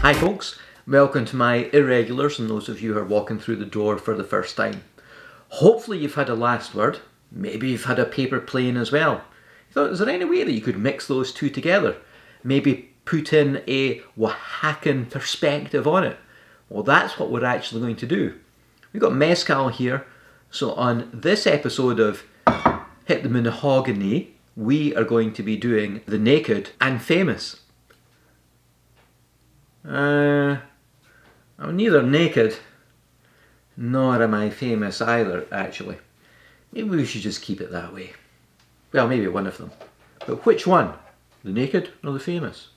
Hi folks, welcome to my irregulars and those of you who are walking through the door for the first time. Hopefully you've had a last word, maybe you've had a paper plane as well. You thought, is there any way that you could mix those two together? Maybe put in a Oaxacan perspective on it? Well, that's what we're actually going to do. We've got Mezcal here, so on this episode of Hit the Mahogany, we are going to be doing the Naked and Famous. I'm neither naked nor am I famous either, actually. Maybe we should just keep it that way. Well, maybe one of them. But which one? The naked or the famous?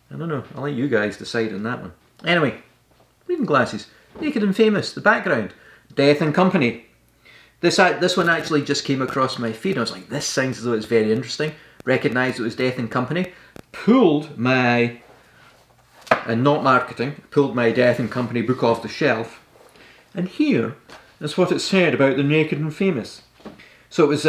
I don't know. I'll let you guys decide on that one. Anyway, reading glasses. Naked and Famous, the background. Death and Company. This one actually just came across my feed. I was like, this sounds as though it's very interesting. Recognised it was Death and Company. Pulled my... and not marketing, pulled my Death and Company book off the shelf, and here is what it said about the Naked and Famous. So it was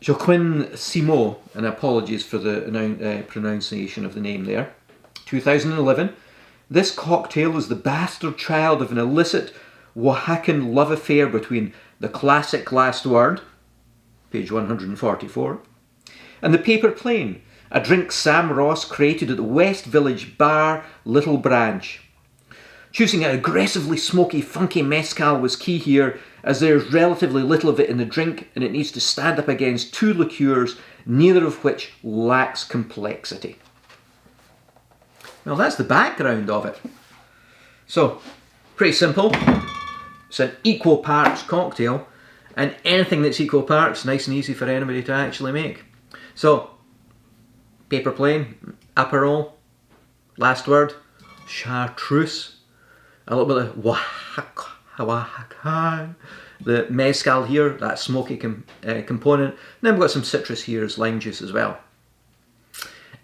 Joaquin Simo, and apologies for the pronunciation of the name there, 2011. This cocktail is the bastard child of an illicit Oaxacan love affair between the classic last word, page 144, and the paper plane, a drink Sam Ross created at the West Village Bar, Little Branch. Choosing an aggressively smoky, funky mezcal was key here, as there's relatively little of it in the drink and it needs to stand up against two liqueurs, neither of which lacks complexity. Well, that's the background of it. So, pretty simple. It's an equal parts cocktail, and anything that's equal parts, nice and easy for anybody to actually make. So, paper plane, Aperol, last word, Chartreuse, a little bit of Oaxacan, the mezcal here, that smoky component, and then we've got some citrus here as lime juice as well.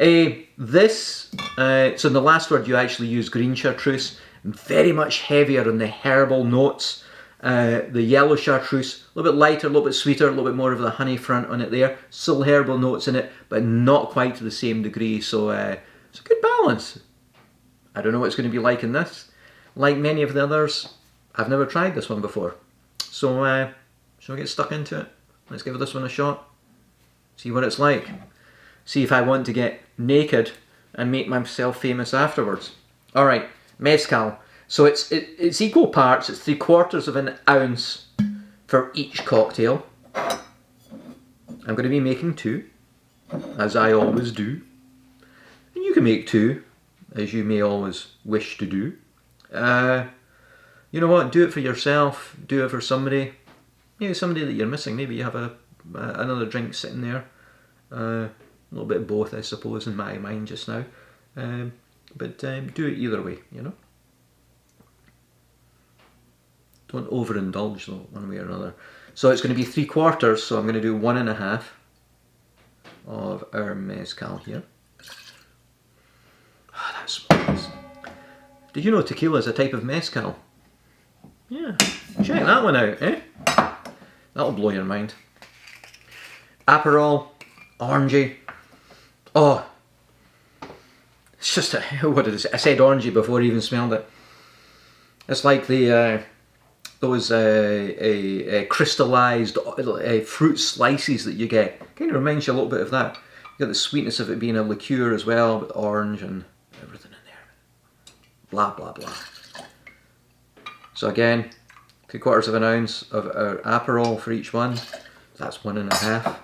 So in the last word you actually use green chartreuse, very much heavier on the herbal notes. The yellow chartreuse, a little bit lighter, a little bit sweeter, a little bit more of the honey front on it there. Still herbal notes in it, but not quite to the same degree, so it's a good balance. I don't know what it's going to be like in this. Like many of the others, I've never tried this one before. So, shall we get stuck into it? Let's give this one a shot. See what it's like. See if I want to get naked and make myself famous afterwards. Alright, mezcal. So it's equal parts, it's 3/4 of an ounce for each cocktail. I'm going to be making two, as I always do. And you can make two, as you may always wish to do. You know what, do it for yourself, do it for somebody. Maybe somebody that you're missing, maybe you have another drink sitting there. A little bit of both, I suppose, in my mind just now. But do it either way, you know. Don't overindulge though, one way or another. So it's going to be 3/4, so I'm going to do 1.5 of our mezcal here. Ah, that smells. Did you know tequila is a type of mezcal? Yeah, check that one out, eh? That'll blow your mind. Aperol, orangey. Oh, it's just what is it? I said orangey before I even smelled it. It's like those crystallized fruit slices that you get. Kind of reminds you a little bit of that. You got the sweetness of it being a liqueur as well, with orange and everything in there. Blah blah blah. So again, 3/4 of an ounce of our Aperol for each one. That's 1.5.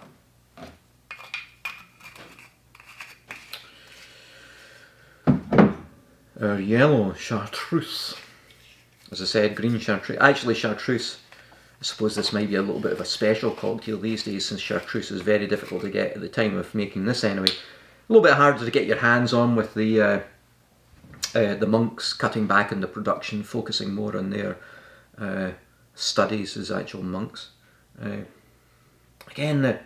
Our yellow chartreuse. As I said, green chartreuse. Actually, chartreuse. I suppose this might be a little bit of a special cocktail these days, since chartreuse is very difficult to get at the time of making this anyway. A little bit harder to get your hands on with the monks cutting back in the production, focusing more on their studies as actual monks. Again,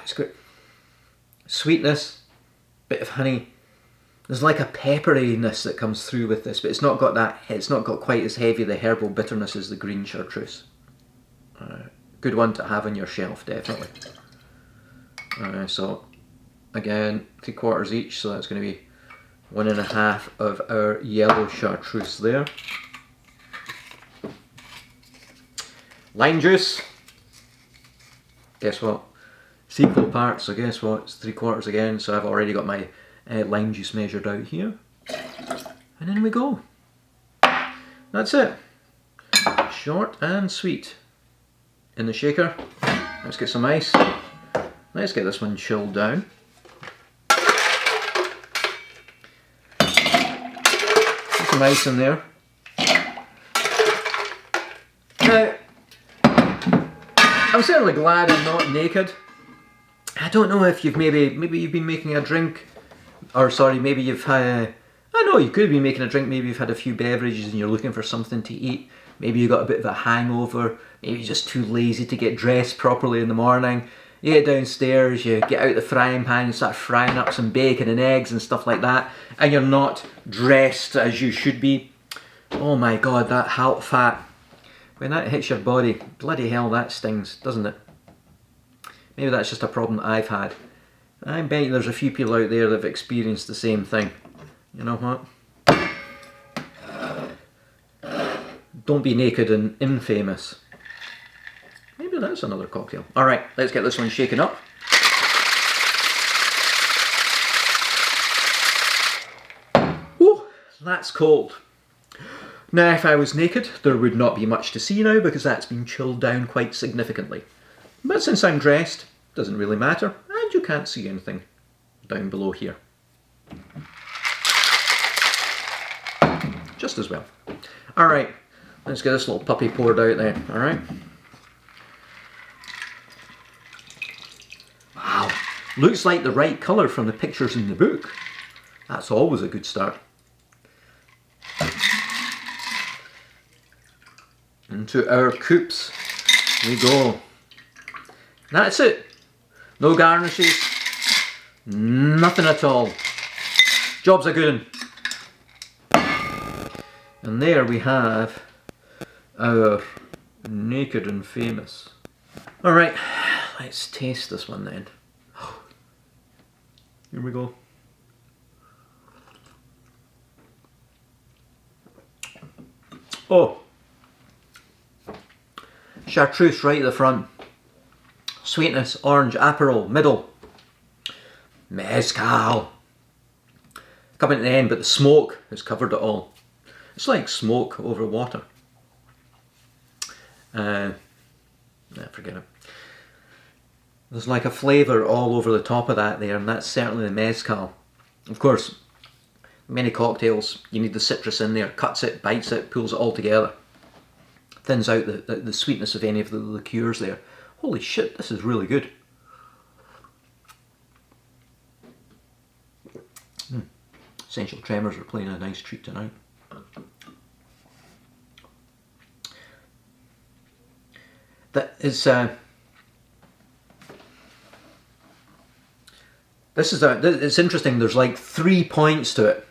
it's got sweetness, bit of honey. There's like a pepperiness that comes through with this, but it's not got that. It's not got quite as heavy the herbal bitterness as the green chartreuse. Good one to have on your shelf, definitely. So again, 3/4 each, so that's going to be 1.5 of our yellow chartreuse there. Lime juice. Guess what? It's equal parts, so guess what? It's 3/4 again, so I've already got my lime juice measured out here. And in we go. That's it. Short and sweet. In the shaker. Let's get some ice. Let's get this one chilled down. Put some ice in there. Now, I'm certainly glad I'm not naked. I don't know if you've maybe you've been making a drink, or sorry, maybe you've had, I know you could be making a drink, maybe you've had a few beverages and you're looking for something to eat. Maybe you got a bit of a hangover, maybe you're just too lazy to get dressed properly in the morning. You get downstairs, you get out the frying pan and start frying up some bacon and eggs and stuff like that, and you're not dressed as you should be. Oh my god, that halt fat. When that hits your body, bloody hell, that stings, doesn't it? Maybe that's just a problem that I've had. I bet you there's a few people out there that have experienced the same thing. You know what? Don't be naked and infamous. Maybe that's another cocktail. Alright, let's get this one shaken up. Whew, that's cold. Now, if I was naked, there would not be much to see now because that's been chilled down quite significantly. But since I'm dressed, it doesn't really matter, and you can't see anything down below here. Just as well. Alright, let's get this little puppy poured out there, alright? Wow, looks like the right colour from the pictures in the book. That's always a good start. Into our coupes we go. That's it. No garnishes. Nothing at all. Job's a good one. And there we have our naked and famous. Alright, let's taste this one then. Here we go. Oh! Chartreuse right at the front. Sweetness, orange, Aperol, middle. Mezcal. Coming at the end, but the smoke has covered it all. It's like smoke over water. Forget it. There's like a flavour all over the top of that there, and that's certainly the mezcal. Of course, many cocktails, you need the citrus in there, cuts it, bites it, pulls it all together. Thins out the sweetness of any of the liqueurs there. Holy shit, this is really good. Essential Tremors are playing a nice treat tonight. That is it's interesting. There's like 3 points to it.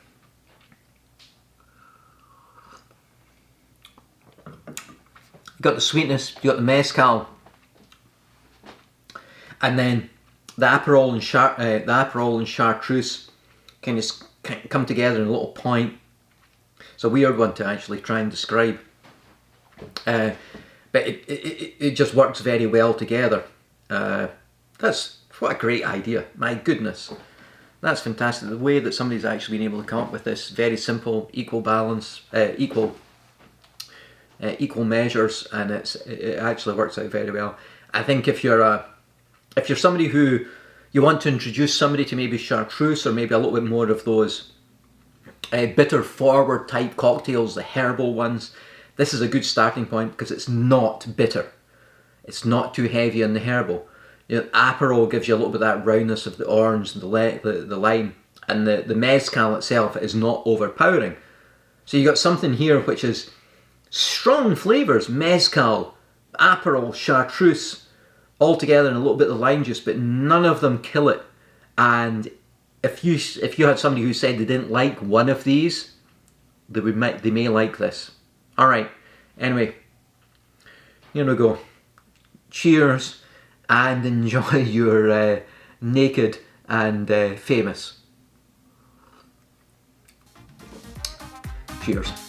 You got the sweetness, you got the mezcal, and then the Aperol and Chartreuse kind of come together in a little point. It's a weird one to actually try and describe, but it just works very well together. That's what a great idea! My goodness, that's fantastic. The way that somebody's actually been able to come up with this very simple, equal balance, equal measures, and it actually works out very well. I think if you're somebody who you want to introduce somebody to maybe Chartreuse or maybe a little bit more of those bitter forward type cocktails, the herbal ones, this is a good starting point because it's not bitter. It's not too heavy on the herbal. You know, Aperol gives you a little bit of that roundness of the orange and the lime, and the mezcal itself is not overpowering. So you got something here which is strong flavours, mezcal, Aperol, Chartreuse, all together, and a little bit of lime juice, but none of them kill it. And if you had somebody who said they didn't like one of these, they may like this. All right. Anyway, here we go. Cheers, and enjoy your naked and famous. Cheers.